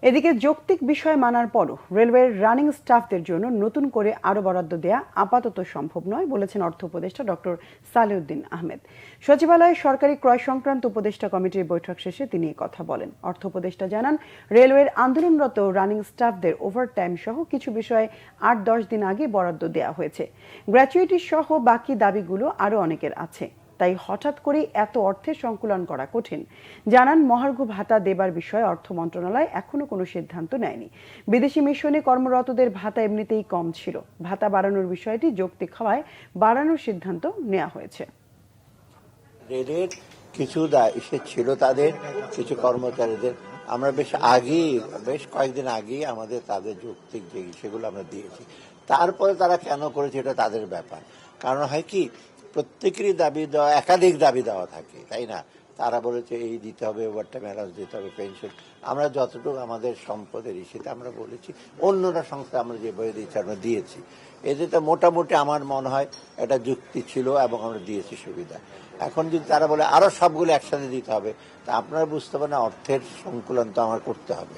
এদিকে যৌক্তিক বিষয় মানার পরও রেলওয়ের রানিং স্টাফদের জন্য নতুন করে আরও বরাদ্দ দেয়া আপাতত সম্ভব নয় বলেছেন অর্থ উপদেষ্টা ডক্টর সালেউদ্দিন আহমেদ। সচিবালয়ে সরকারি ক্রয় সংক্রান্ত উপদেষ্টা কমিটির বৈঠক শেষে তিনি কথা বলেন। অর্থ উপদেষ্টা জানান, রেলওয়ের আন্দোলনরত রানিং স্টাফদের ওভারটাইম সহ কিছু বিষয়ে ৮-১০ দিন আগে বরাদ্দ দেওয়া হয়েছে। গ্র্যাচুইটি সহ বাকি দাবিগুলো আরও অনেকের আছে, তাই হঠাৎ করে এত অর্থের সংকুলন করা কঠিন। জানান, মহার্ঘ ভাতা দেবার বিষয়ে অর্থ মন্ত্রণালয় এখনো কোনো সিদ্ধান্ত নেয়নি। বিদেশি মিশনে কর্মরতদের ভাতা এমনিতেই কম ছিল, ভাতা বাড়ানোর বিষয়টি যৌক্তিক হওয়ায় বাড়ানোর সিদ্ধান্ত নেওয়া হয়েছে। রেলের কিছু ছিল, তাদের কিছু কর্মচারীদের আমরা বেশ কয়েকদিন আগেই আমাদের তাদের যৌক্তিক যে সেগুলো আমরা দিয়েছি। তারপরে তারা কেন করেছে এটা তাদের ব্যাপার। কারণ হয় কি, প্রত্যেকেরই দাবি দেওয়া, একাধিক দাবি দেওয়া থাকে, তাই না? তারা বলেছে এই দিতে হবে, ওভারটাইম অ্যালাউন্স দিতে হবে, পেনশন। আমরা যতটুকু আমাদের সম্পদের ইস্যুতে আমরা বলেছি, অন্যরা সংস্থা আমরা যেভাবে দিয়েছি আমরা দিয়েছি। এতে তো মোটামুটি আমার মনে হয় এটা যুক্তি ছিল এবং আমরা দিয়েছি সুবিধা। এখন যদি তারা বলে আরো সবগুলো একসাথে দিতে হবে, তা আপনারা বুঝতে পারেন অর্থের সংকুলন তো আমার করতে হবে।